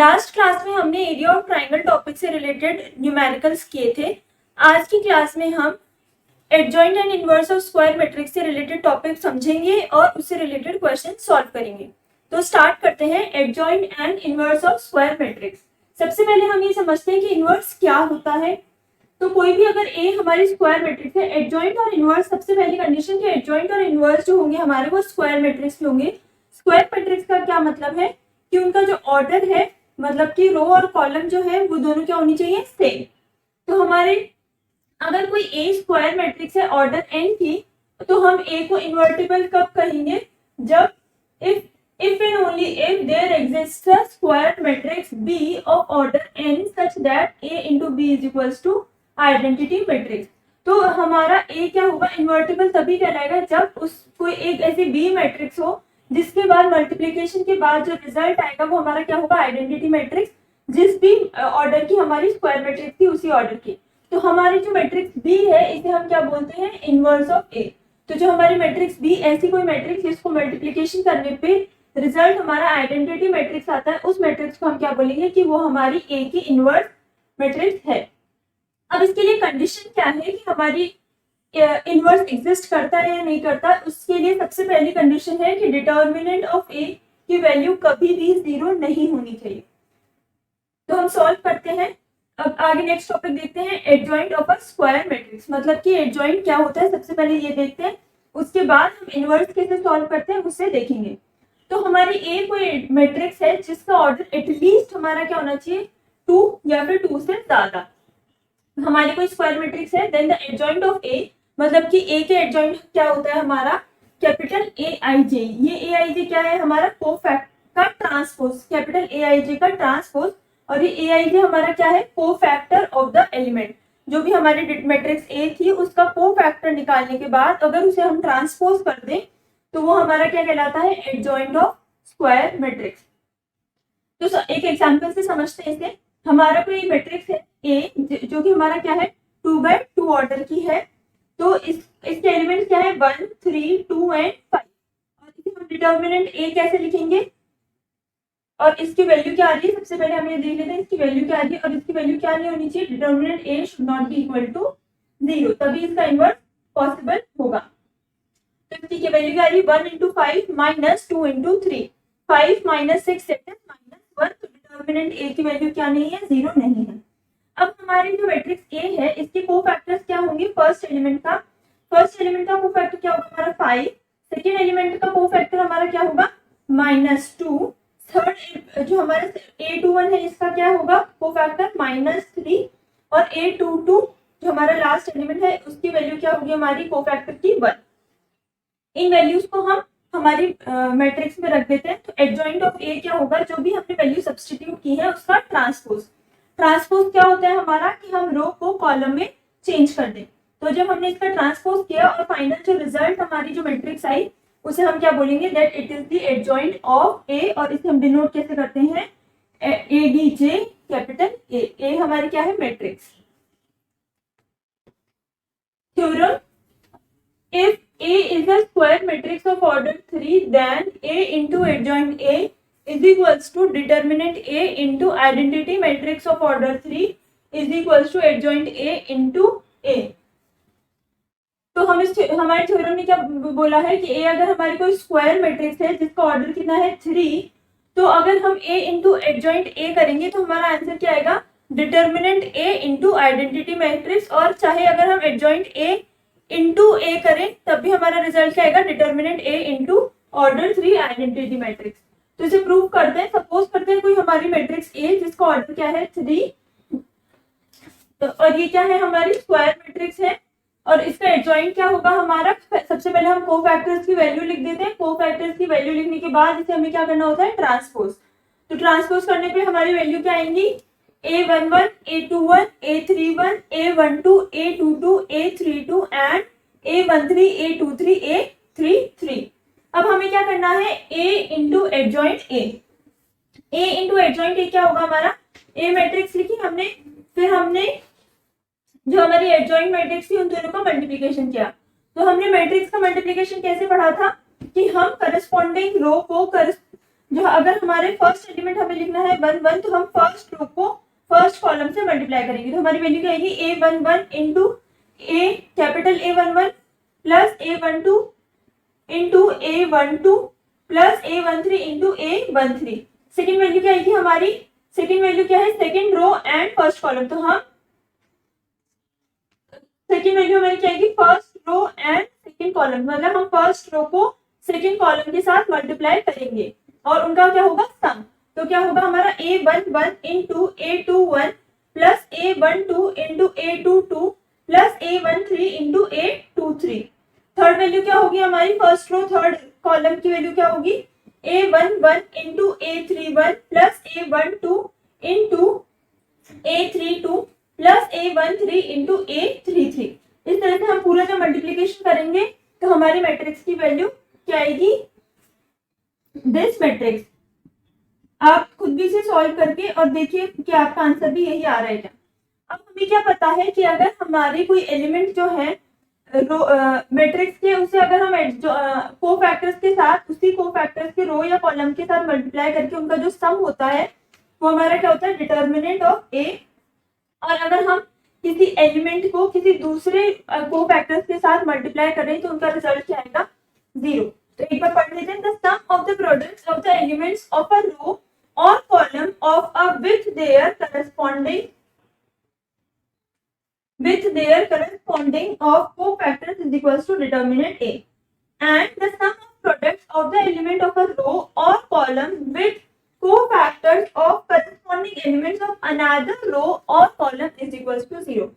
Last class में हमने area of triangle topic से रिलेटेड न्यूमेरिकल्स किए थे। आज की क्लास में हम adjoint and inverse of square matrix से रिलेटेड टॉपिक समझेंगे और उससे रिलेटेड क्वेश्चन सॉल्व करेंगे। तो स्टार्ट करते हैं adjoint and inverse of square matrix. सबसे पहले हम ये समझते हैं कि इनवर्स क्या होता है। तो कोई भी अगर ए हमारी स्क्वायर मैट्रिक्स है, एडजॉइंट और इनवर्स, सबसे पहली कंडीशन कि एडजॉइंट और इनवर्स जो होंगे हमारे वो स्क्वायर मैट्रिक्स होंगे। स्क्वायर मैट्रिक्स का क्या मतलब है कि उनका जो ऑर्डर है, मतलब कि रो और कॉलम जो है वो दोनों क्या होनी चाहिए, सेम। तो हमारे अगर कोई ए स्क्वायर मैट्रिक्स है ऑर्डर एन की, तो हम ए को इन्वर्टिबल कब कहेंगे, जब if and only if there exists a square matrix B of order n such that A into B is equals to identity matrix। तो हमारा A क्या होगा, इन्वर्टिबल तभी कहलाएगा जब उस कोई एक ऐसी B मैट्रिक्स हो जिसके बाद मल्टीप्लिकेशन के बाद जो रिजल्ट आएगा वो हमारा क्या होगा, आइडेंटिटी मैट्रिक्स। जिस भी ऑर्डर की हमारी स्क्वायर मैट्रिक्स थी उसी ऑर्डर की। तो हमारी जो मैट्रिक्स B है इसे हम क्या बोलते हैं, इनवर्स ऑफ A। तो जो हमारी मैट्रिक्स B ऐसी कोई मैट्रिक्स जिसको मल्टीप्लिकेशन करने पे रिजल्ट हमारा आइडेंटिटी मैट्रिक्स आता है, उस मैट्रिक्स को हम क्या बोलेंगे कि वो हमारी ए की इनवर्स मैट्रिक्स है। अब इसके लिए कंडीशन क्या है कि हमारी इनवर्स एग्जिस्ट करता है या नहीं करता। उसके लिए सबसे पहली कंडीशन है कि डिटर्मिनेंट ऑफ ए की वैल्यू कभी भी 0 नहीं होनी चाहिए। तो हम सॉल्व करते हैं। अब आगे नेक्स्ट टॉपिक देखते हैं, adjoint of a square matrix. मतलब कि एडजॉइंट क्या होता है सबसे पहले ये देखते हैं, उसके बाद हम इनवर्स कैसे सॉल्व करते हैं उससे देखेंगे। तो हमारी ए कोई मैट्रिक्स है जिसका ऑर्डर एटलीस्ट हमारा क्या होना चाहिए, 2 या फिर 2 से ज्यादा। हमारी कोई स्क्वायर मैट्रिक्स है, देन द एडजॉइंट ऑफ ए, मतलब कि ए के एडजॉइंट क्या होता है हमारा कैपिटल ए आई जे। ये ए आई जे क्या है, हमारा कोफैक्ट का ट्रांसपोज, कैपिटल ए आई जे का ट्रांसपोज। और ये ए आई जे हमारा क्या है, कोफैक्टर ऑफ द एलिमेंट। जो भी हमारी मैट्रिक्स ए थी उसका कोफैक्टर निकालने के बाद अगर उसे हम ट्रांसपोज कर दें तो वो हमारा क्या कहलाता है, एडजॉइंट ऑफ स्क्वायर मैट्रिक्स। तो एक एग्जांपल से समझते हैं इसे। हमारा कोई मैट्रिक्स है ए जो कि हमारा क्या है 2x2 ऑर्डर की है। तो इसके एलिमेंट क्या है 1, 3, 2 एंड 5। और इसे हम डिटर्मिनेंट ए कैसे लिखेंगे और इसकी वैल्यू क्या आ रही है, सबसे पहले हम ये देख लेते हैं इसकी वैल्यू क्या आ रही है। और इसकी वैल्यू क्या नहीं होनी चाहिए, determinant A should not be equal to 0, तभी इसका इन्वर्स पॉसिबल होगा। तो इसकी वैल्यू क्या आ रही है 1 into 5 minus 2 into 3, 5 minus 6 -1। तो डिटर्मिनेंट ए की वैल्यू क्या नहीं है, 0 नहीं है। अब हमारी जो मैट्रिक्स ए है इसके कोफैक्टर्स क्या होंगे, फर्स्ट एलिमेंट का कोफैक्टर क्या होगा हमारा 5, सेकेंड एलिमेंट का कोफैक्टर हमारा क्या होगा -2, थर्ड जो हमारा A21 है इसका क्या होगा कोफैक्टर -3, और A22 जो हमारा लास्ट एलिमेंट है उसकी वैल्यू क्या होगी हमारी कोफैक्टर की 1। इन वैल्यूज को हम हमारी मैट्रिक्स में रख देते हैं। तो एडजॉइंट ऑफ ए क्या होगा, जो भी हमने वैल्यू सब्स्टिट्यूट की है उसका ट्रांसपोज क्या होता है हमारा कि हम रो को कॉलम में चेंज कर दें। तो जब हमने इसका ट्रांसपोज किया और फाइनल जो रिजल्ट हमारी जो मैट्रिक्स आई उसे हम क्या बोलेंगे, that it is the adjoint of A. और इसे हम डिनोट कैसे करते हैं, A D J capital A हमारी क्या है matrix. Theorem, if A is a square matrix of order 3, then A into adjoint A is equals to determinant A into identity matrix of order 3 is equals to adjoint A into A। तो हम इस हमारे theorem में क्या बोला है कि A अगर हमारी कोई स्क्वायर मैट्रिक्स है जिसका ऑर्डर कितना है 3, तो अगर हम A into adjoint A करेंगे तो हमारा आंसर क्या आएगा, determinant A into identity matrix. और चाहे अगर हम adjoint A इंटू ए करें तब भी हमारा रिजल्ट क्या आएगा, determinant A into order 3 identity matrix. तो इसे प्रूव करते हैं। सपोज करते हैं कोई हमारी मैट्रिक्स ए जिसका ऑर्डर क्या है 3, तो और ये क्या है हमारी स्क्वायर मैट्रिक्स है और इसका एडजॉइंट क्या होगा हमारा, सबसे पहले हम कोफैक्टर्स की वैल्यू लिख देते हैं। कोफैक्टर्स की वैल्यू लिखने के बाद इसे हमें क्या करना होता है, ट्रांसपोज। तो ट्रांसपोज करने पे हमारी वैल्यू क्या आएंगी, A11, A21, A31, A12, A22, A32 and A13, A23, A33। अब हमें क्या करना है, A इंटू एडजॉइंट ए क्या होगा हमारा, A मैट्रिक्स लिखी हमने, फिर हमने जो हमारी एडजॉइंट मैट्रिक्स थी उन दोनों का मल्टीप्लिकेशन किया। तो हमने मैट्रिक्स का मल्टीप्लिकेशन कैसे पढ़ा था कि हम करस्पॉन्डिंग रो को जो अगर हमारे फर्स्ट एलिमेंट हमें लिखना है 1 1, तो हम फर्स्ट रो को फर्स्ट कॉलम से मल्टीप्लाई करेंगे, तो हमारी वैल्यू क्या आएगी A11 into A capital A11 plus A12 into A12 plus A13 into A13। Second value क्या आएगी हमारी, सेकेंड वैल्यू क्या है, second row and first column, तो हम सेकेंड वैल्यू हमारी क्या आएगी, first row and second column, मतलब हम फर्स्ट रो को सेकेंड कॉलम के साथ मल्टीप्लाई करेंगे और उनका क्या होगा सम। तो क्या होगा हमारा A11 into A21 plus A12 into A22 plus A13 into A23। Third value क्या होगी हमारी, फर्स्ट रो थर्ड कॉलम की वैल्यू क्या होगी, A11 into A31 plus A12 into A32 plus A13 into A33। इस तरह से हम पूरा जब मल्टीप्लीकेशन करेंगे तो हमारी मैट्रिक्स की वैल्यू क्या आएगी, दिस मैट्रिक्स। आप खुद भी इसे सॉल्व करके और देखिए कि आपका आंसर भी यही आ रहा है क्या। अब हमें क्या पता है कि अगर हमारी कोई एलिमेंट जो है मैट्रिक्स के, उसे अगर हम कोफैक्टर्स के साथ, उसी कोफैक्टर्स के रो या कॉलम के साथ मल्टीप्लाई करके उनका जो सम होता है वो हमारा क्या होता है, डिटर्मिनेंट ऑफ ए। और अगर हम किसी एलिमेंट को किसी दूसरे कोफैक्टर्स के साथ मल्टीप्लाई करें तो उनका रिजल्ट क्या आएगा, 0। तो एक बार पढ़ लेते हैं, the sum of the products of the elements of a row और column of a with their corresponding of cofactors is equals to determinant A, and the sum of products of the element of a row or column with cofactors of corresponding elements of another row or column is equals to 0।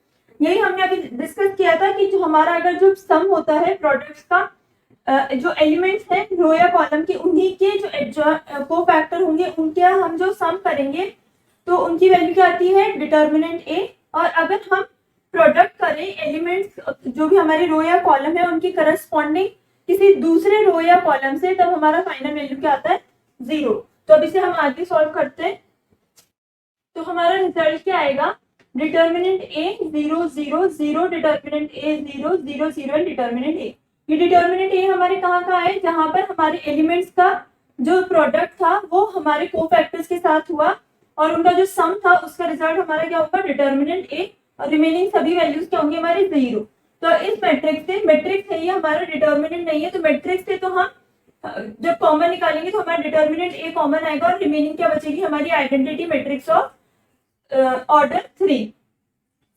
यही हमने अभी discuss किया था कि जो हमारा अगर जो सम होता है प्रोडक्ट्स का, जो एलिमेंट्स हैं रो या कॉलम के, उन्हीं के जो कोफैक्टर होंगे उनके हम जो सम करेंगे तो उनकी वैल्यू क्या आती है, डिटर्मिनेंट ए। और अगर हम प्रोडक्ट करें एलिमेंट्स जो भी हमारे रो या कॉलम है उनकी करस्पॉन्डिंग किसी दूसरे रो या कॉलम से, तब हमारा फाइनल वैल्यू क्या आता है, 0। तो अब इसे हम आगे सॉल्व करते हैं, तो हमारा रिजल्ट क्या आएगा, determinant A 0 0 0, determinant A 0 0 0 and determinant A. ये डिटर्मिनेंट ए हमारे कहाँ का है, जहां पर हमारे एलिमेंट्स का जो प्रोडक्ट था वो हमारे कोफैक्टर्स के साथ हुआ और उनका जो सम था उसका रिजल्ट हमारा क्या होगा, डिटर्मिनेंट ए, और रिमेनिंग सभी वैल्यूज क्या होंगे हमारे, 0। तो इस मैट्रिक्स से, मैट्रिक्स है ये हमारा, डिटर्मिनेंट नहीं है, तो मैट्रिक्स से तो हम जब कॉमन निकालेंगे तो हमारा डिटर्मिनेंट ए कॉमन आएगा और रिमेनिंग क्या बचेगी हमारी, identity matrix of order 3।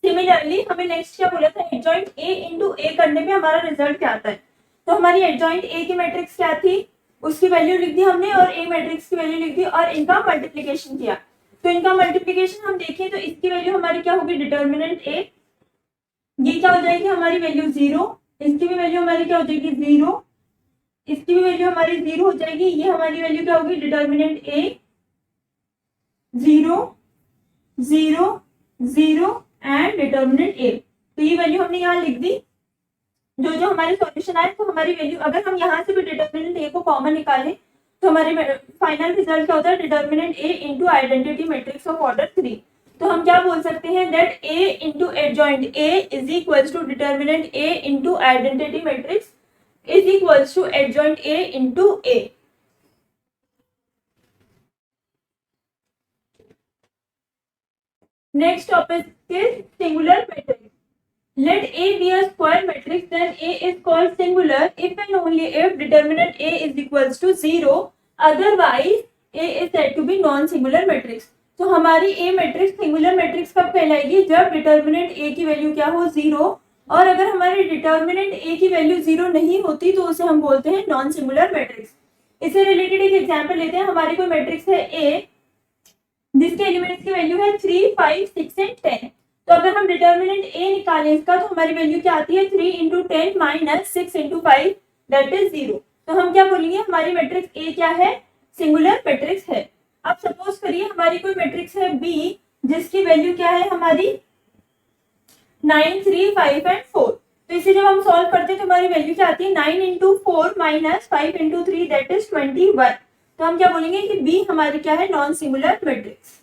Similarly हमें नेक्स्ट क्या बोला था, एडजॉइंट ए इंटू ए करने में हमारा रिजल्ट क्या आता है। तो हमारी एडजॉइंट ए की मैट्रिक्स क्या थी, उसकी वैल्यू लिख दी हमने और ए मैट्रिक्स की वैल्यू लिख दी और इनका मल्टीप्लीकेशन किया। तो इनका मल्टीप्लीकेशन हम देखें तो इसकी वैल्यू हमारी क्या होगी, डिटर्मिनेंट ए, ये क्या हो जाएगी हमारी वैल्यू 0, इसकी भी वैल्यू हमारी क्या हो जाएगी 0, इसकी भी वैल्यू हमारी 0 हो जाएगी, ये हमारी वैल्यू क्या होगी, डिटर्मिनेंट ए 0 0 0 एंड डिटर्मिनेंट ए। तो ये वैल्यू हमने यहाँ लिख दी, जो जो हमारे सॉल्यूशन आए, तो हमारी वैल्यू अगर हम यहाँ से भी डिटर्मिनेंट ए को कॉमन निकालें तो हमारे फाइनल रिजल्ट क्या होता है, determinant A into identity matrix of order 3। तो हम क्या बोल सकते हैं, that A into adjoint A is equals to determinant A into identity matrix is equals to adjoint A into A. Next topic is singular matrix. Let A be a square matrix, then A is called singular if and only if determinant A is equals to 0. Otherwise, A is said to be non-singular matrix. तो हमारी A matrix singular matrix कब कहलाएगी, जब determinant A की value क्या हो, 0। और अगर हमारी डिटर्मिनेंट A की वैल्यू 0 नहीं होती तो उसे हम बोलते हैं नॉन सिंगुलर मैट्रिक्स। इससे रिलेटेड एक एग्जाम्पल लेते हैं, हमारी कोई मैट्रिक्स है A जिसके एलिमेंट्स की वैल्यू है 3 5 6 एंड 10। तो अगर हम डिटर्मिनेंट ए निकालें इसका तो हमारी वैल्यू क्या आती है, 3 into 10 minus 6 into 5 that is 0। तो हम क्या बोलेंगे, हमारी मैट्रिक्स ए क्या है, सिंगुलर मैट्रिक्स है। अब सपोज करिए हमारी कोई मैट्रिक्स है बी जिसकी वैल्यू क्या है हमारी 9 3 5 एंड 4। तो इसे जब हम सॉल्व करते हैं तो हमारी वैल्यू क्या आती है, 9 into 4 minus 5 into 3 that is 21। तो हम क्या बोलेंगे कि बी हमारी क्या है, नॉन सिंगुलर मैट्रिक्स।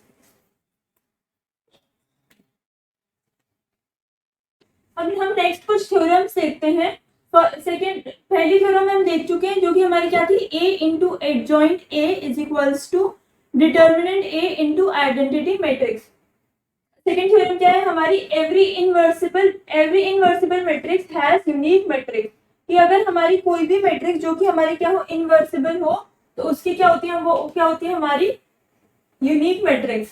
अब हम नेक्स्ट कुछ थ्योरम्स देखते हैं। सेकेंड पहली थ्योरम में हम देख चुके हैं जो कि हमारी क्या थी, A into adjoint A is equals to determinant A into identity matrix. Second theorem क्या है हमारी, every invertible matrix has unique matrix, कि अगर हमारी कोई भी मैट्रिक्स जो कि हमारी क्या हो, इनवर्सिबल हो, तो उसकी क्या होती है, वो क्या होती है हमारी unique matrix.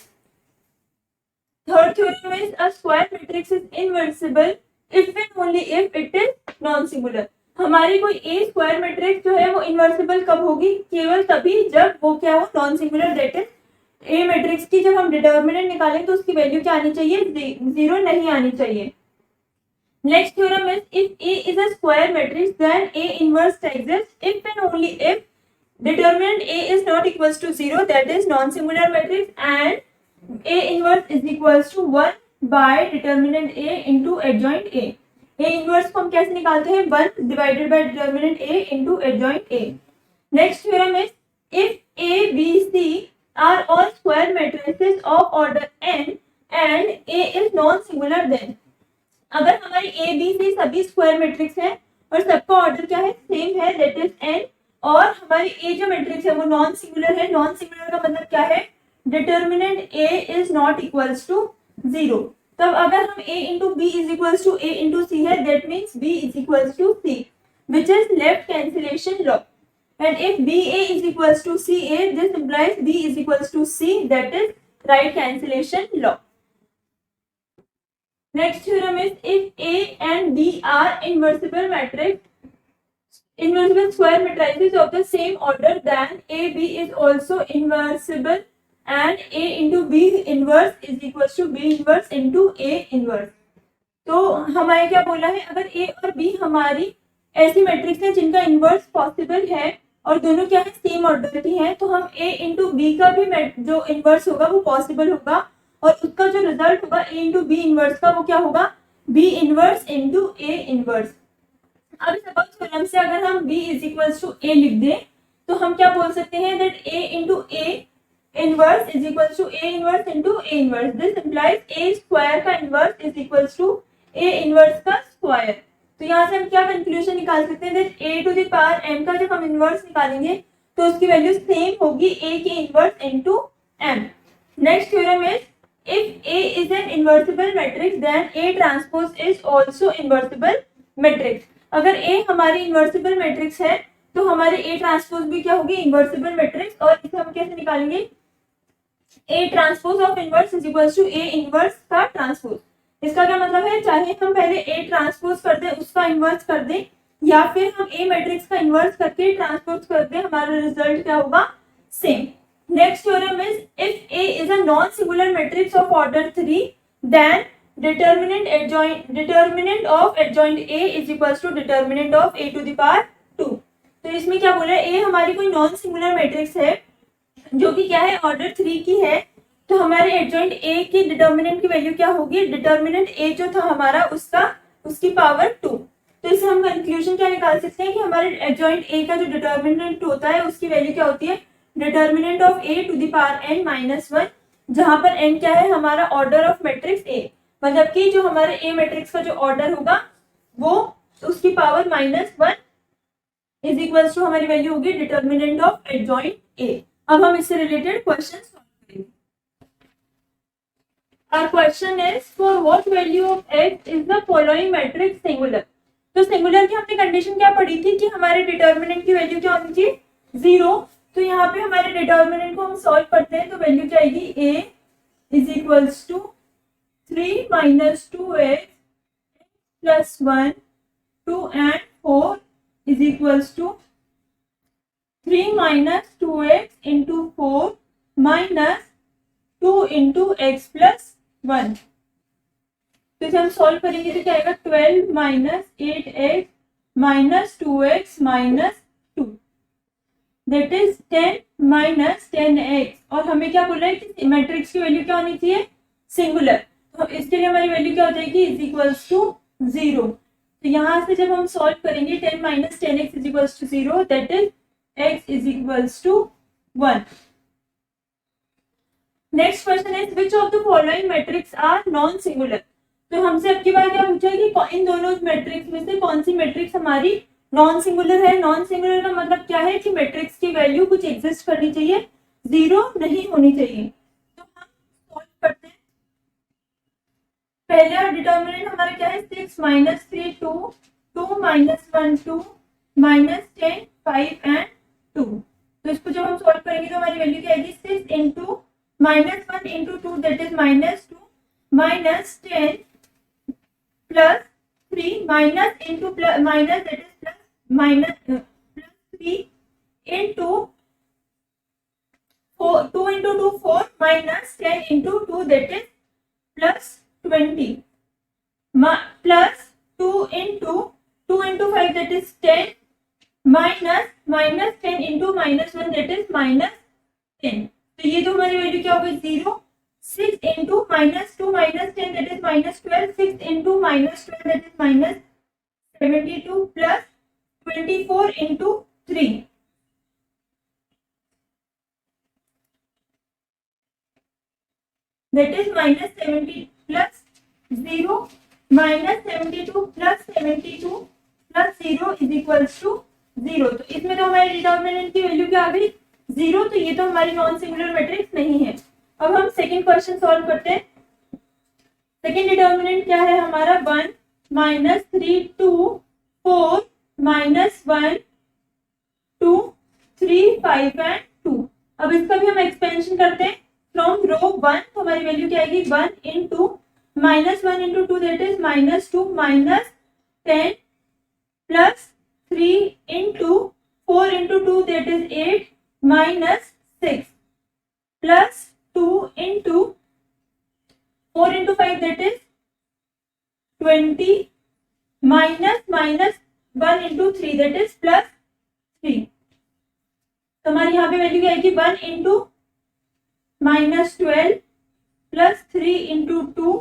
Third theorem is a square matrix is invertible if and only if it is non singular. हमारी कोई ए स्क्वायर मैट्रिक्स जो है वो इनवर्सिबल कब होगी, केवल तभी जब वो क्या हो, non singular, that is a matrix की जब हम डिटर्मिनेंट निकालें तो उसकी वैल्यू क्या आनी चाहिए, 0 नहीं आनी चाहिए। Next theorem is if A is a square matrix then A inverse exist if and only if determinant A is not equals to 0, that is non-singular matrix, and A inverse is equals to 1 by determinant A into adjoint A. A inverse को हम कैसे निकालते हैं, 1 divided by determinant A into adjoint A. Next theorem is if A, B, C are all square matrices of order n and A is non-singular, then अगर हमारी A, B, C सभी square matrix हैं और सबका order क्या है, same है, that is n, और हमारी ए जो मैट्रिक्स है वो नॉन सिंगुलर है। नॉन सिंगुलर का मतलब क्या है, determinant A is not equals to 0। तब अगर हम a into B is equals to A into C है, that means b is equals to c, which is left cancellation law. And if B A is equals to C A, this implies b is equals to c, that is right cancellation law. Next theorem is if a and b are inversible square matrices of the same order, then AB is also inversible and A into B inverse is equals to B inverse into A inverse। तो हमारे क्या बोला है, अगर A और B हमारी ऐसी matrix है जिनका इनवर्स पॉसिबल है और दोनों क्या है, सेम ऑर्डर की है, तो हम A इंटू बी का भी जो इनवर्स होगा वो पॉसिबल होगा और उसका जो रिजल्ट होगा A इंटू बी इनवर्स का वो क्या होगा, B inverse into A inverse. अब सपोज थ्योरम से अगर हम b is equals to a लिख दें तो हम क्या बोल सकते हैं, that a into a inverse is equals to a inverse into a inverse. This implies a square का inverse is equals to a inverse का स्क्वायर। तो यहाँ से हम क्या कंक्लूजन निकाल सकते हैं, that a to the power m का जब हम इनवर्स निकालेंगे तो उसकी वैल्यू सेम होगी a के inverse into m। Next theorem is if a is an invertible matrix then a transpose is also invertible matrix. अगर A हमारी इनवर्सिबल मैट्रिक्स है तो हमारे A ट्रांसपोज भी क्या होगी, इनवर्सिबल मैट्रिक्स। और इसे हम कैसे निकालेंगे, A transpose of inverse is equals to A inverse का ट्रांसपोज। इसका क्या मतलब है, चाहे हम पहले A ट्रांसपोज कर दें, उसका इनवर्स कर दें, या फिर हम A मैट्रिक्स का इनवर्स करके ट्रांसपोज कर दें, हमारा रिजल्ट क्या होगा, same. Next theorem is if A is a non singular matrix of order 3, then determinant of adjoint A is equals to determinant of A to the power 2। तो इसमें क्या बोल रहे हैं, A हमारी कोई नॉन सिंगुलर मैट्रिक्स है जो कि क्या है, ऑर्डर 3 की है, तो हमारे एडजॉइंट A की डिटर्मिनेंट की वैल्यू क्या होगी, डिटर्मिनेंट A जो था हमारा उसकी पावर 2। तो इससे हम कंक्लूजन क्या निकाल सकते हैं कि हमारे एडजॉइंट A का जो डिटर्मिनेंट होता है उसकी वैल्यू क्या होती है, determinant of A to the power n minus 1, जहां पर n क्या है, हमारा ऑर्डर ऑफ मैट्रिक्स A, मतलब कि जो हमारे A मैट्रिक्स का जो ऑर्डर होगा वो उसकी पावर -1 इज इक्वल्स टू हमारी वैल्यू होगी डिटर्मिनेंट ऑफ एडजॉइंट A। अब हम इससे रिलेटेड क्वेश्चन सॉल्व करेंगे। Our question is for what value of x is the following matrix singular। तो सिंगुलर की हमने कंडीशन क्या पढ़ी थी कि हमारे डिटर्मिनेंट की वैल्यू क्या होनी चाहिए, 0। तो यहाँ पे हमारे डिटर्मिनेंट को हम सॉल्व करते हैं तो वैल्यू क्या आएगी, A is equals to 3 minus 2x plus 1, 2 and 4 is equals to 3 minus 2x into 4 minus 2 into x plus 1। तो इसे हम सॉल्व करेंगे तो क्या आएगा, 12 minus 8x minus 2x minus 2, that is 10 minus 10x। और हमें क्या बोल रहा है कि मैट्रिक्स की वैल्यू क्या होनी चाहिए, सिंगुलर। तो इसके लिए हमारी वैल्यू क्या हो जाएगी, इज इक्वल्स टू 0। तो यहाँ से जब हम सॉल्व करेंगे 10 minus 10x is equals to 0, that is x is equals to 1। Next question is which of the following matrix are non singular. तो हमसे अब की बार क्या पूछा है कि इन दोनों मैट्रिक्स में से कौन सी मैट्रिक्स हमारी नॉन सिंगुलर है। नॉन सिंगुलर का मतलब क्या है कि मैट्रिक्स की वैल्यू कुछ एग्जिस्ट करनी चाहिए, जीरो नहीं होनी चाहिए। तो हम सॉल्व करते हैं। पहला डिटर्मिनेंट हमारा क्या है, 6 माइनस 3 2, 2 माइनस 1 2, माइनस 10 5 एंड 2। तो इसको जब हम सॉल्व करेंगे तो हमारी वैल्यू क्या आएगी, 6 into minus 1 into 2 that is minus 2, minus 10 plus 3 minus into plus minus that is plus minus plus 3 into 2 into 2 4 minus 10 into 2 that is plus 20 plus 2 into 5 that is 10 minus 10 into minus 1 that is minus 10। तो ये तो हमारी value क्या हो गई, 0। 6 into minus 2 minus 10 that is minus 12, 6 into minus 12 that is minus 72 plus 24 into 3 that is minus 70 plus 0, minus 72 plus 72 plus 0 is equals to 0। तो इसमें तो हमारे डिटर्मिनेंट की वैल्यू क्या आ गई, 0। तो ये तो हमारी नॉन सिंगुलर मैट्रिक्स नहीं है। अब हम सेकंड क्वेश्चन सॉल्व करते हैं। सेकंड डिटर्मिनेंट क्या है हमारा, 1 माइनस 3 2 4 माइनस 1 2 3 5 एंड 2। अब इसका भी हम एक्सपेंशन करते हैं फ्रॉम रो 1। तो हमारी वैल्यू क्या आएगी, 1 into minus 1 into 2 that is minus 2, minus 10 plus 3 into 4 into 2 that is 8 minus 6 plus 2 into 4 into 5 that is 20 minus minus 1 into 3 that is plus 3। तो हमारी यहाँ पे वैल्यू क्या आएगी, 1 into minus 12 plus 3 into 2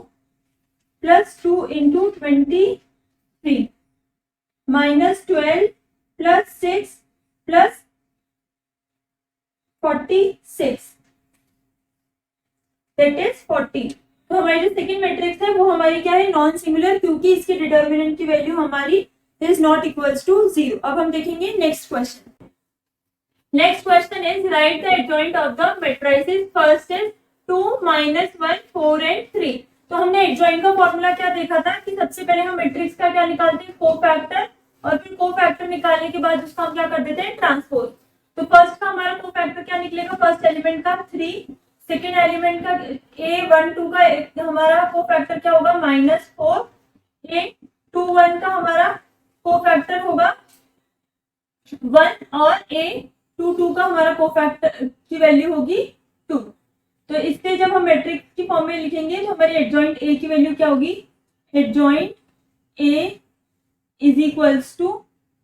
plus 2 into 23 minus 12 plus 6 plus 46 that is 40। तो हमारी जो second matrix है वो हमारी क्या है, नॉन सिंगुलर, क्योंकि इसके डिटर्मिनेंट की वैल्यू हमारी इज नॉट इक्वल्स टू 0। अब हम देखेंगे next question. Next question is write the adjoint of the matrices. First is 2 minus 1 4 and 3। तो हमने एडजॉइंट का फॉर्मूला क्या देखा था कि सबसे पहले हम मैट्रिक्स का क्या निकालते हैं, कोफैक्टर, और फिर कोफैक्टर निकालने के बाद उसका हम क्या कर देते हैं, ट्रांसपोज। तो फर्स्ट का हमारा कोफैक्टर क्या निकलेगा, फर्स्ट एलिमेंट का 3, सेकेंड एलिमेंट का A12 का हमारा कोफैक्टर क्या होगा, -4, A21 का हमारा कोफैक्टर होगा 1 और A22 का हमारा कोफैक्टर की वैल्यू होगी 2। तो इससे जब हम मैट्रिक्स की फॉर्म में लिखेंगे तो हमारी एडजॉइंट A की वैल्यू क्या होगी, adjoint A is equals to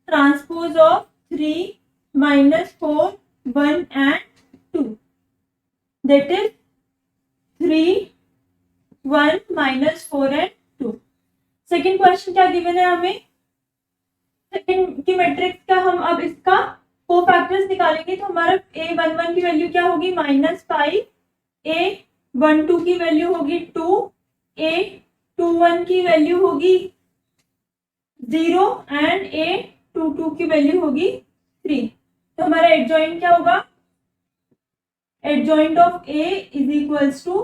transpose of 3 -4 1 and 2 that is 3 1 -4 and 2। Second question क्या गिवन है हमें, सेकेंड की मैट्रिक्स का हम अब इसका कोफैक्टर्स निकालेंगे। तो हमारा A11 की वैल्यू क्या होगी, -5, A12 की वैल्यू होगी 2, A21 की वैल्यू होगी 0 एंड A22 की वैल्यू होगी 3। तो हमारा एडजॉइंट क्या होगा, adjoint of A is equals to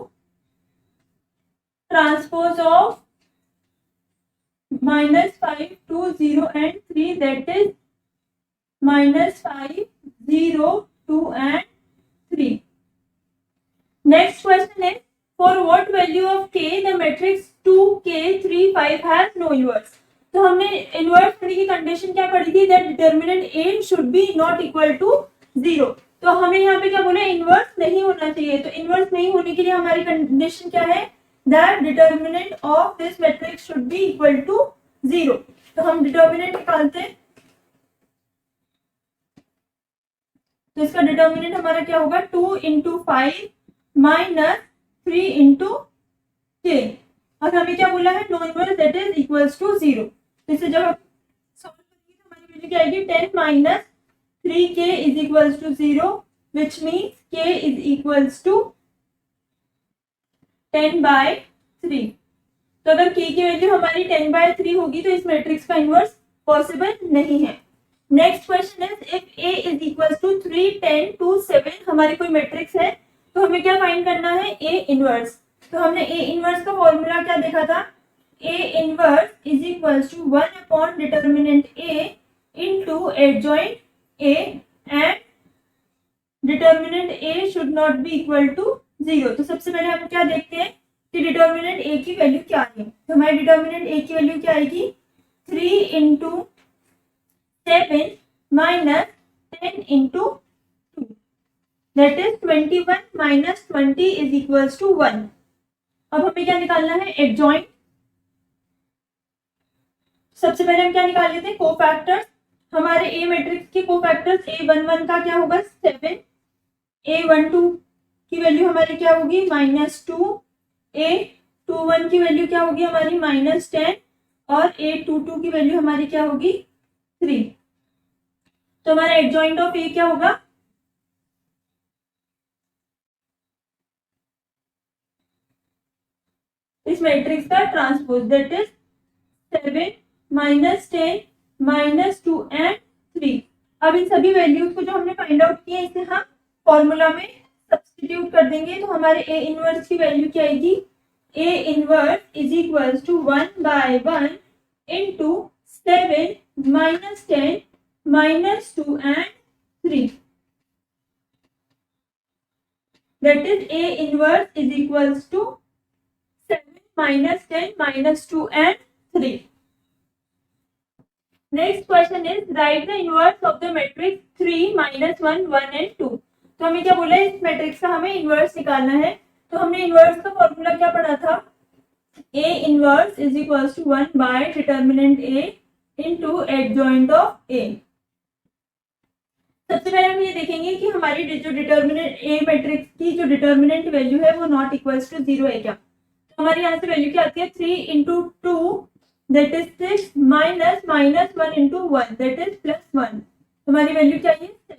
transpose of -5 2 0 and 3 that is -5 0 2 and 3। Next question is for what value of k the matrix 2 k 3 5 has no inverse। तो हमने inverse होने की कंडीशन क्या पढ़ी थी, that determinant A should be not equal to 0। तो हमें यहाँ पे क्या बोला, इनवर्स नहीं होना चाहिए। तो इनवर्स नहीं होने के लिए हमारी कंडीशन क्या है, that determinant of this matrix should be equal to 0। तो हम डिटर्मिनेंट निकालते हैं। तो इसका डिटर्मिनेंट हमारा क्या होगा, 2 इंटू 5 माइनस 3 इंटू k, और हमें क्या बोला है, no inverse that is equals to 0। तो इसे जब हम सॉल्व करेंगे तो हमारी वैल्यू क्या आएगी, 10 minus 3k is equals to 0 which means k is equals to 10/3। तो अगर k की वैल्यू हमारी 10/3 होगी तो इस मैट्रिक्स का इनवर्स पॉसिबल नहीं है। Next question is if A is equal to 3, 10, 2, 7 हमारी कोई मैट्रिक्स है तो हमें क्या फाइंड करना है, A इनवर्स। तो हमने A इनवर्स का फॉर्मूला क्या देखा था, A inverse is equal to 1 upon determinant A into adjoint A and determinant A should not be equal to 0। तो सबसे पहले हम क्या देखते हैं कि डिटर्मिनेंट A की वैल्यू क्या है। तो हमारी डिटर्मिनेंट A की वैल्यू क्या आएगी, 3 into 7 minus 10 into 2 that is 21 minus 20 is equals to 1। अब हमें क्या निकालना है, एडजॉइंट। सबसे पहले हम क्या निकाल लेते हैं, कोफैक्टर्स। हमारे A मैट्रिक्स के कोफैक्टर्स A11 का क्या होगा 7, A12 की वैल्यू हमारी क्या होगी -2, A21 की वैल्यू क्या होगी हमारी -10 और A22 की वैल्यू हमारी क्या होगी 3। तो हमारा एडजॉइंट ऑफ A क्या होगा, इस मैट्रिक्स का ट्रांसपोज दैट इज 7 -10 -2 एंड 3। अब इन सभी वैल्यूज को जो हमने फाइंड आउट किया इसे हम फॉर्मूला में सब्स्टिट्यूट कर देंगे। तो हमारे A इनवर्स की वैल्यू क्या आएगी, A inverse is equal to 1/1 into 7 -10 -2 and 3 that is A inverse is equal to 7 -10 -2 and 3। Next question is write the inverse of the matrix 3 -1 1 and 2। तो हमें क्या बोला है, इस मैट्रिक्स का हमें इनवर्स निकालना है। तो हमने इनवर्स का फॉर्मूला क्या पढ़ा था, A inverse is equal to 1 by determinant A into adjoint of A। सबसे पहले हम ये देखेंगे कि हमारी जो डिटर्मिनेंट A मैट्रिक्स की जो डिटर्मिनेंट वैल्यू है वो नॉट इक्वल टू 0 है क्या। तो हमारे यहाँ से वैल्यू क्या आती है, 3 into 2 that is 6 minus -1 into 1 that is +1। हमारी वैल्यू क्या है 7।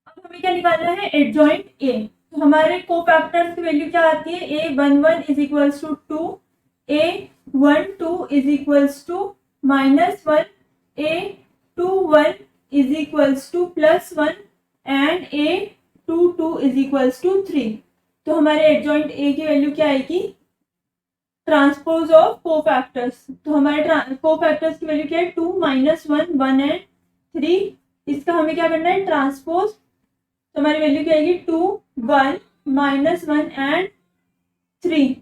अब हमें क्या निकालना है, एडजॉइंट A। तो हमारे कोफैक्टर्स की वैल्यू क्या आती है, A11 is equal to 2, A12 is equal to -1, A21 is equal to +1 and A22 is equal to 3। तो हमारे एडजॉइंट A की वैल्यू क्या आएगी, ट्रांसपोज ऑफ कोफैक्टर्स। तो हमारे कोफैक्टर्स की वैल्यू क्या है, 2 -1 1 एंड 3। इसका हमें क्या करना है, ट्रांसपोज। तो हमारी वैल्यू क्या आएगी 2 1 -1 एंड 3।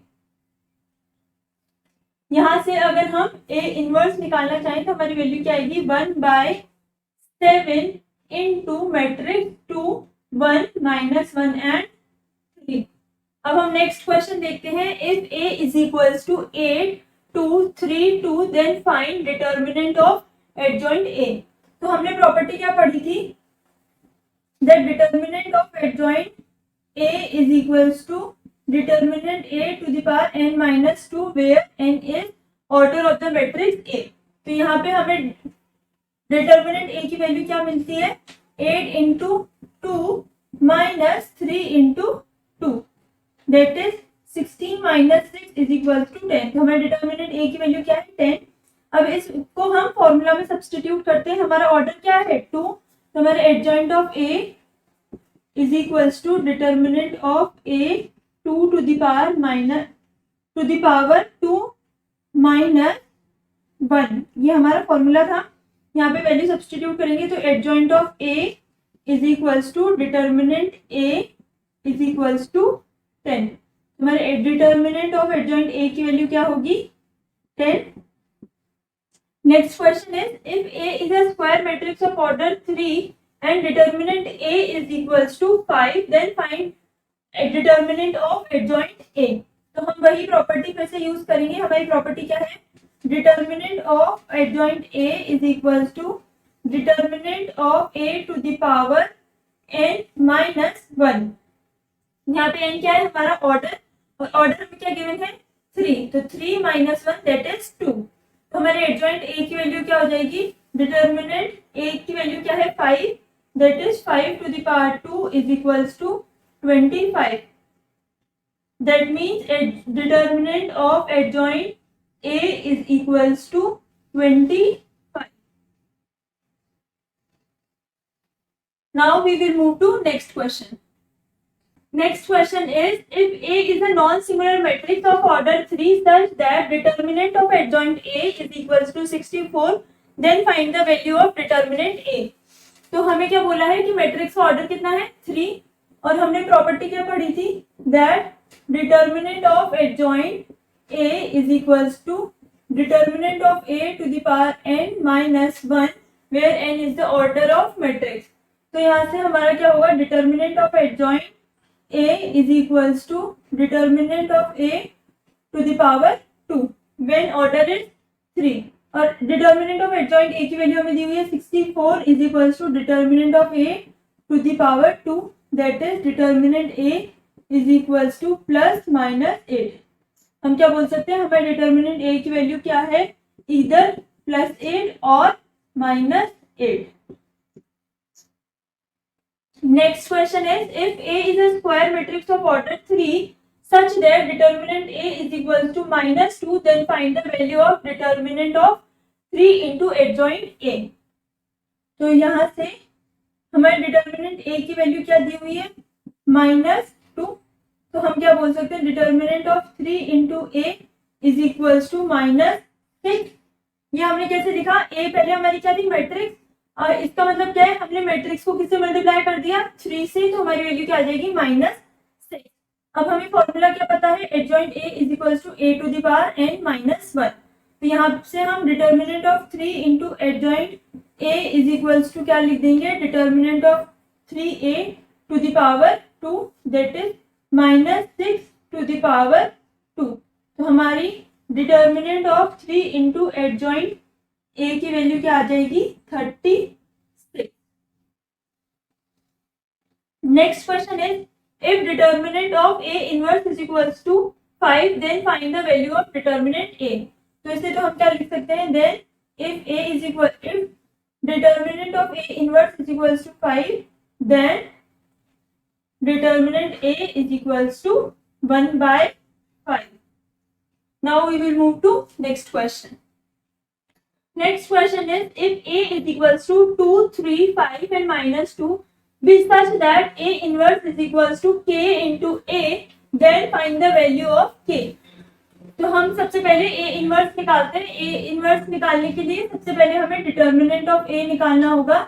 यहां से अगर हम A इनवर्स निकालना चाहें तो हमारी वैल्यू क्या आएगी 1/7 इंटू मैट्रिक्स 2 1 -1 एंड 3। अब हम नेक्स्ट क्वेश्चन देखते हैं, if A is equal to 8 2 3 2 then find determinant of adjoint A। तो हमने प्रॉपर्टी क्या पढ़ी थी, that determinant of adjoint A is equal to determinant A to the power n -2 where n is order of the matrix A। तो यहाँ पे हमें determinant A की वैल्यू क्या मिलती है, 8 into 2 minus 3 into 2 that is 16 minus 6 is equal to 10। तो हमारे डिटर्मिनेंट A की वैल्यू क्या है 10। अब इसको हम फॉर्मूला में सब्स्टिट्यूट करते हैं, हमारा ऑर्डर क्या है 2। तो हमारे adjoint of A is equal to determinant of A 2 to the power 2 minus 1, ये हमारा फॉर्मूला था। यहाँ पे वैल्यू सब्स्टिट्यूट करेंगे तो adjoint of A is equal to determinant A is equal to 10। हमारे डिटर्मिनेंट ऑफ एडजॉइंट A की value क्या होगी 10। Next question is if A is a square matrix of order 3 and determinant A is equal to 5 then find determinant of adjoint A। तो हम वही property फिर से use करेंगे। हमारी प्रॉपर्टी क्या है, determinant of adjoint A is equal to determinant of A to the power n minus 1। यहाँ पे n क्या है हमारा ऑर्डर, और ऑर्डर में क्या गिवन है 3, तो 3 माइनस 1 दैट इज 2। तो हमारे एडजॉइंट A की वैल्यू क्या हो जाएगी, डिटर्मिनेंट A की वैल्यू क्या है 5 that is 5 to the power 2 is equals to 25। That means determinant of adjoint A is equals to 25. Now we will move to next question. Next question is, if A is a non-singular matrix of order 3 such that determinant of adjoint A is equals to 64, then find the value of determinant A. तो हमें क्या बोला है कि matrix का order कितना है 3, और हमने प्रॉपर्टी क्या पढ़ी थी, that determinant of adjoint A is equals to determinant of A to the power n minus 1, where n is the order of matrix. तो यहाँ से हमारा क्या होगा, determinant of adjoint A is equals to determinant of A to the power 2 when order is 3, और determinant of adjoint A की value हमें दी हुई है 64 is equals to determinant of A to the power 2, that is determinant A is equals to plus minus 8. हम क्या बोल सकते हैं, हमारे determinant A की वैल्यू क्या है, इधर plus 8 और minus 8. Next question is, if A is a square matrix of order 3 such that determinant A is equals to minus 2, then find the value of determinant of 3 into adjoint A. तो यहाँ से हमारे determinant A की value क्या दी हुई है, minus 2. तो हम क्या बोल सकते हैं, determinant of 3 into A is equals to minus 6. ये हमने कैसे लिखा, A पहले हमारी क्या थी, मैट्रिक्स, और इसका मतलब क्या है, हमने मैट्रिक्स को किससे मल्टीप्लाई कर दिया, 3 से, तो हमारी वैल्यू क्या आ जाएगी, -6. अब हमें फॉर्मूला क्या पता है, adjoint A is equals to A to the power n minus 1. तो यहाँ से हम determinant of 3 into adjoint A is equals to क्या लिख देंगे, determinant of 3A to the power 2, that is -6 to the power 2. तो हमारी determinant of 3 into adjoint A की वैल्यू क्या आ जाएगी, 36. Next question is, if determinant of A inverse is equals to 5, then find the value of determinant A. तो इसे तो हम क्या लिख सकते हैं, then if determinant of A inverse is equals to 5, then determinant A is equals to 1 by 5. Now we will move to next question. Next question is, if A is equals to 2, 3, 5 and minus 2 be such that A inverse is equals to K into A, then find the value of K. तो हम सबसे पहले A inverse निकालते हैं. A inverse निकालने के लिए सबसे पहले हमें determinant of A निकालना होगा,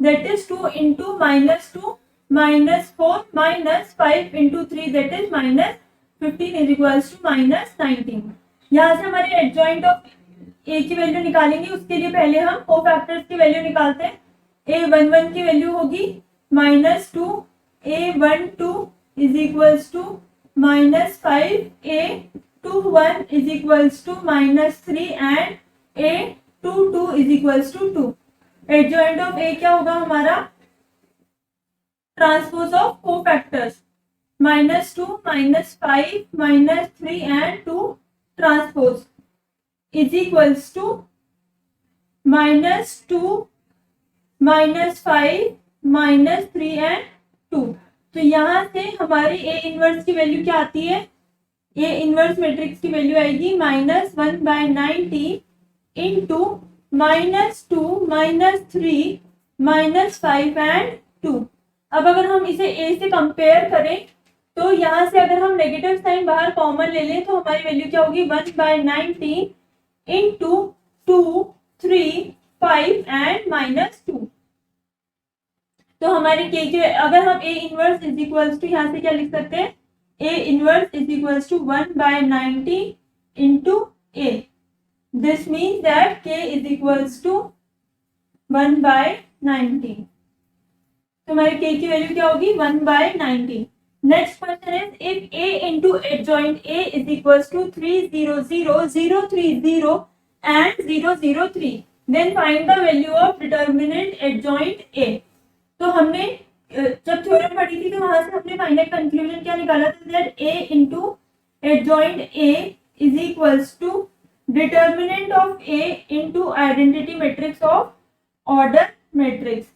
that is 2 into -2 minus 4 minus 5 into 3, that is -15 is equals to -19. यहाँ से हमारे adjoint of A की वैल्यू निकालेंगे. उसके लिए पहले हम कोफैक्टर्स की वैल्यू निकालते हैं. A11 की वैल्यू होगी -2, A12 is equals to -5, A21 is equals to -3 and A22 is equals to 2. Adjoint of A क्या होगा हमारा, transpose of cofactors, -2, -5, -3 and 2 transpose is equals to -2, -5, -3 and 2. तो यहाँ से हमारी A इनवर्स की वैल्यू क्या आती है, A इनवर्स मैट्रिक्स की वैल्यू आएगी -1 by 90 इंटू -2, -3, -5 and 2. अब अगर हम इसे A से कंपेयर करें तो यहाँ से अगर हम नेगेटिव साइन बाहर कॉमन ले लें तो हमारी वैल्यू क्या होगी, 1 by 90 इंटू 2, 3, 5 and -2. तो हमारे के के अगर हम A inverse is equals to, यहाँ से क्या लिख सकते हैं, A inverse is equals to 1 by 90 into A. This means that K is equals to 1 by 90. तो हमारे K की वैल्यू क्या होगी, 1 by 90. Next question is, if A into adjoint A is equals to 3, 0, 0, 0, 3, 0 and 0, 0, 3, then find the value of determinant adjoint A. तो हमने जब theorem पढ़ी थी तो वहां से हमने फाइनल कंक्लूजन क्या निकाला था, that A into adjoint A is equals to determinant of A into identity matrix of order matrix.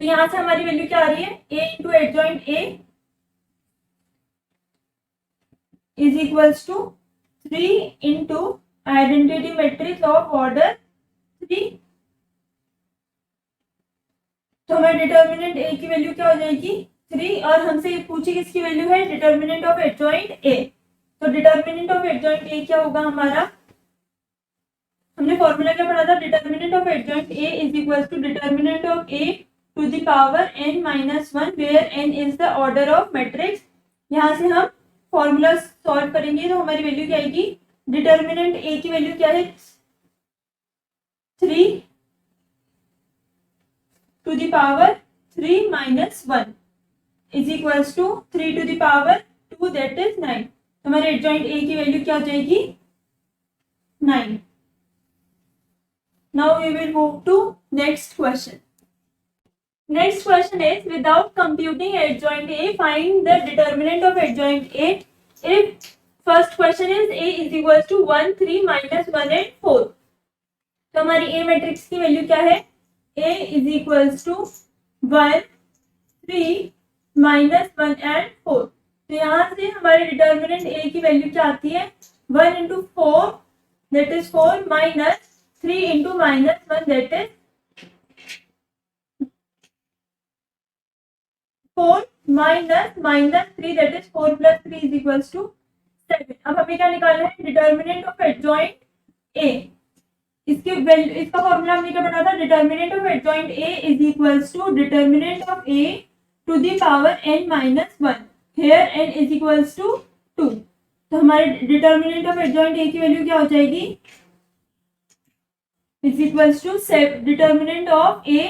तो यहां से हमारी वैल्यू क्या आ रही है, A into adjoint A is equals to 3 into identity matrix of order 3। तो हमारे डिटर्मिनेंट ए की वैल्यू क्या हो जाएगी 3, और हमसे ये पूछी किसकी वैल्यू है डिटर्मिनेंट ऑफ एडजॉइंट ए। तो डिटर्मिनेंट ऑफ एडजॉइंट ए क्या होगा हमारा, हमने फॉर्मूला क्या पढ़ा था, determinant of adjoint A is equal to determinant of A to the power n minus 1 where n is the order of matrix. यहाँ से हम फॉर्मूला सॉल्व करेंगे तो हमारी वैल्यू क्या आएगी, डिटर्मिनेंट ए की वैल्यू क्या है 3 to the power 3 minus 1 is equal to 3 to the power 2 that is 9। हमारे एडजॉइंट ए की वैल्यू क्या हो जाएगी 9। Now we will move to next question. Next question is, without computing adjoint A, find the determinant of adjoint A. If first question is A is equals to 1, 3, minus 1 and 4. तो हमारी A matrix की value क्या है, A is equals to 1, 3, minus 1 and 4। तो यहाँ से हमारे determinant A की वैल्यू क्या आती है 1 into 4 that is 4 minus 3 into minus 1 that is 4 minus 3 that is 4 plus 3 is equals to 7। अब हमें क्या निकालना है डिटर्मिनेंट ऑफ एडजॉइंट ए। इसकी वैल्यू, इसका फॉर्मूला हमने क्या पढ़ा था, determinant of adjoint A is equals to determinant of A to the power n minus 1। Here n is equals to 2। तो हमारे डिटर्मिनेंट ऑफ एडजॉइंट ए की वैल्यू क्या हो जाएगी is equals to determinant of A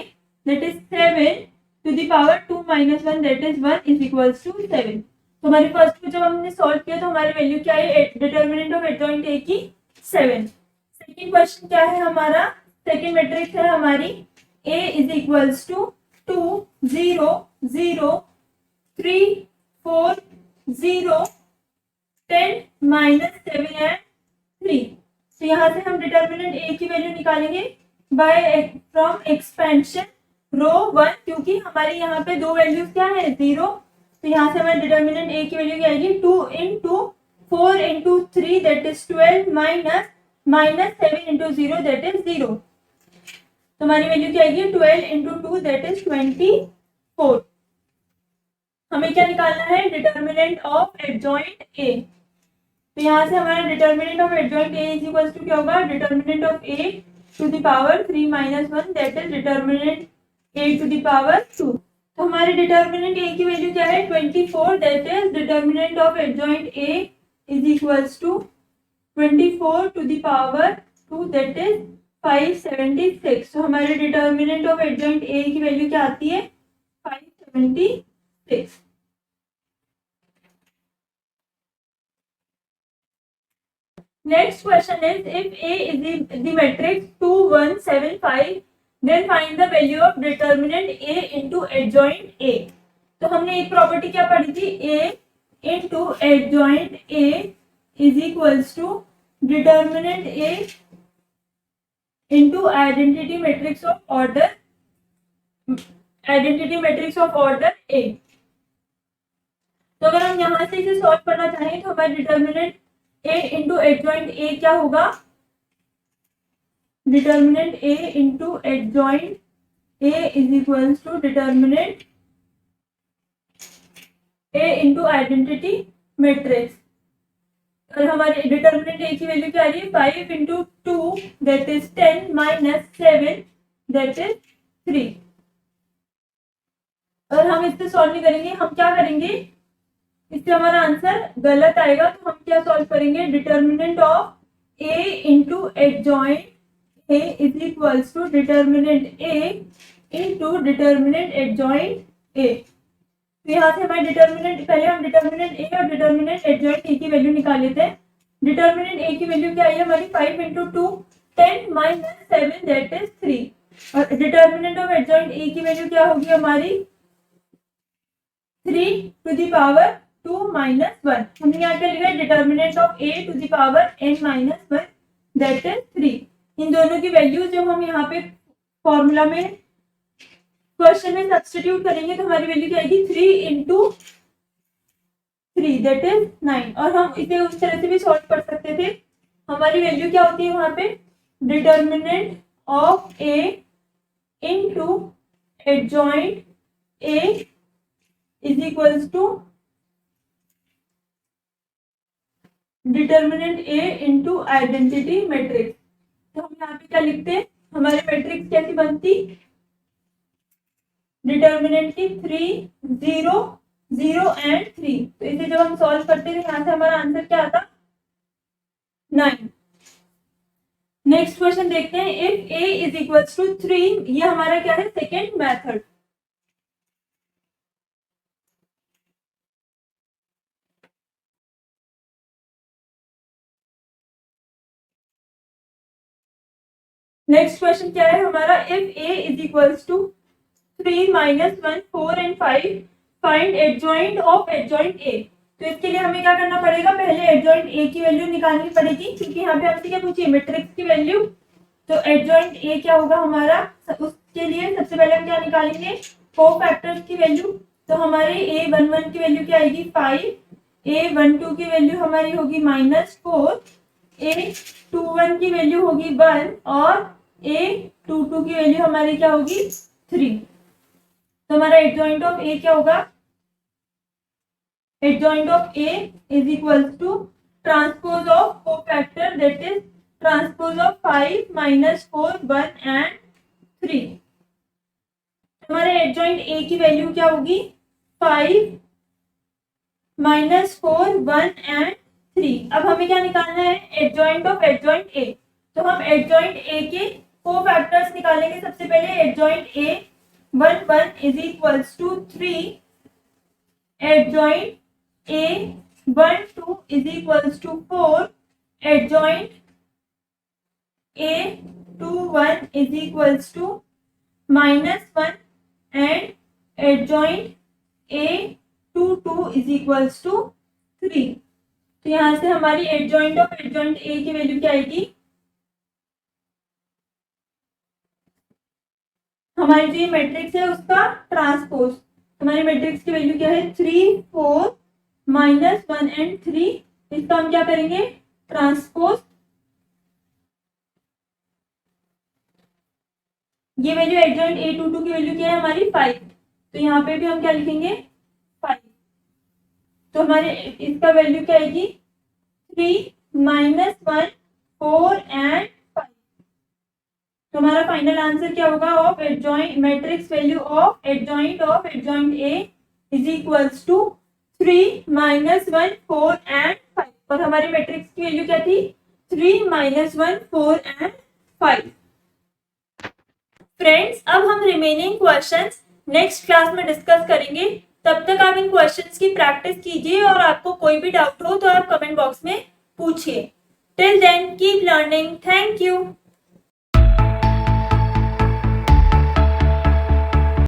that is 7 to the power 2 minus 1 that is 1 is equals to 7। तो हमारे first को जब हमने सॉल्व किया तो हमारी वैल्यू क्या है डिटर्मिनेंट ऑफ एडजॉइंट ए की 7। सेकंड क्वेश्चन क्या है हमारा, सेकंड मैट्रिक्स है हमारी A is equals to 2 0 0 3 4 0 10 minus 7 and 3। तो यहाँ से हम डिटर्मिनेंट ए की वैल्यू निकालेंगे बाय फ्रॉम एक्सपेंशन रो 1, क्योंकि हमारे यहाँ पे दो वैल्यूज क्या है 0। तो यहाँ से हमारे डिटर्मिनेंट ए की वैल्यू क्या आएगी 2 into 4 into 3 that is 12 minus 7 into 0 that is 0। तो हमारी वैल्यू क्या आएगी 12 into 2 that is 24। हमें क्या निकालना है डिटर्मिनेंट ऑफ एडजॉइंट ए। तो यहाँ से हमारा determinant of adjoint A is equal to क्या होगा, determinant of A to the power 3 minus 1 that is determinant A to the power 2। तो हमारे डिटर्मिनेंट ए की वैल्यू क्या है 24 that is determinant of adjoint A is equal to 24 to the power 2 that is 576। तो हमारे determinant of adjoint ए की value क्या आती है 576। Next question is, if A is the matrix 2 1 7 5, then find the value of determinant A into adjoint A। तो हमने एक property क्या पढ़ी थी, A into adjoint A is equals to determinant A into identity matrix of order A। तो अगर हम यहाँ से इसे सॉल्व करना चाहें तो हमारे determinant A into adjoint A क्या होगा, determinant A into adjoint A is equals to determinant A into identity matrix. और हमारे डिटर्मिनेंट A की वैल्यू क्या आ रही है 5 into 2 that is 10 minus 7 that is 3। और हम इससे सॉल्व नहीं करेंगे, हम क्या करेंगे, इससे हमारा आंसर गलत आएगा। तो हम क्या सॉल्व करेंगे, determinant of A into adjoint A is equals to determinant A into determinant adjoint A। तो यहाँ से हमारे डिटर्मिनेंट, पहले हम डिटर्मिनेंट A और डिटर्मिनेंट एडजॉइंट A की वैल्यू निकाल लेते हैं। डिटर्मिनेंट A की वैल्यू क्या आई है हमारी 5 इंटू 2 10 माइनस 7 दैट इज 3। और डिटर्मिनेंट ऑफ एडजॉइंट A की वैल्यू क्या होगी हमारी 3 टू द पावर 2 माइनस 1। हमने यहाँ क्या लिखा है, determinant of A to the power n minus 1 that is 3। इन दोनों की वैल्यू जब हम यहाँ पे फॉर्मूला में क्वेश्चन में सब्स्टिट्यूट करेंगे तो हमारी वैल्यू क्या आएगी 3 इंटू 3 दैट इज 9। और हम इसे उस तरह से भी सॉल्व कर सकते थे, हमारी वैल्यू क्या होती है वहां पे, determinant of A into adjoint A is equals to determinant A into identity matrix. तो हम यहाँ पे क्या लिखते हैं, हमारी मैट्रिक्स कैसी बनती, डिटर्मिनेंट की 3 0 0 एंड 3। तो इसे जब हम सॉल्व करते थे यहाँ से हमारा आंसर क्या आता, 9। नेक्स्ट क्वेश्चन देखते हैं, if a is equals to 3, ये हमारा क्या है, सेकेंड मेथड। नेक्स्ट क्वेश्चन क्या है हमारा, if a is equals to 3 -1 4 and 5 find adjoint of adjoint a। तो इसके लिए हमें क्या करना पड़ेगा, पहले एडजॉइंट a की वैल्यू निकालनी पड़ेगी, क्योंकि यहाँ पे हमसे क्या पूछिए, मैट्रिक्स की वैल्यू। तो एडजॉइंट a क्या होगा हमारा, उसके लिए सबसे पहले हम क्या निकालेंगे, कोफैक्टर्स की वैल्यू। तो हमारे a11 की वैल्यू क्या आएगी 5, a12 की वैल्यू हमारी होगी -4, a21 की वैल्यू होगी 1 और a22 की वैल्यू हमारी क्या होगी 3। तो हमारा एडजॉइंट ऑफ a क्या होगा, adjoint of a is equal to transpose of cofactor that is transpose of 5 -4 1 and 3। हमारे एडजॉइंट a की वैल्यू क्या होगी 5 -4 1 एंड 3। अब हमें क्या निकालना है, एडजॉइंट ऑफ एडजॉइंट a। तो हम एडजॉइंट a के कोफैक्टर्स निकालेंगे। सबसे पहले adjoint a 1 1 is equals to 3, adjoint a 1 2 is equals to 4, adjoint a 2 1 is equals to -1 and adjoint a 2 2 is equals to 3। तो यहां से हमारी एडजॉइंट ऑफ एडजॉइंट a की वैल्यू क्या आएगी, हमारी जो ये मैट्रिक्स है उसका ट्रांसपोज। हमारी मैट्रिक्स की वैल्यू क्या है 3 4 -1 एंड 3। इसका हम क्या करेंगे, ट्रांसपोज। ये वैल्यू एडजॉइंट a22 की वैल्यू क्या है हमारी 5, तो यहाँ पे भी हम क्या लिखेंगे 5। तो हमारे इसका वैल्यू क्या आएगी 3 -1 4 एंड 5। तो हमारा फाइनल आंसर क्या होगा, of adjoint matrix value of adjoint a is equals to 3 -1 4 and 5। और हमारी मैट्रिक्स की वैल्यू क्या थी 3 -1 4 एंड 5। फ्रेंड्स, अब हम रिमेनिंग क्वेश्चंस नेक्स्ट क्लास में डिस्कस करेंगे। तब तक आप इन क्वेश्चंस की प्रैक्टिस कीजिए और आपको कोई भी डाउट हो तो आप कमेंट बॉक्स में पूछिए। Till then keep learning. Thank you.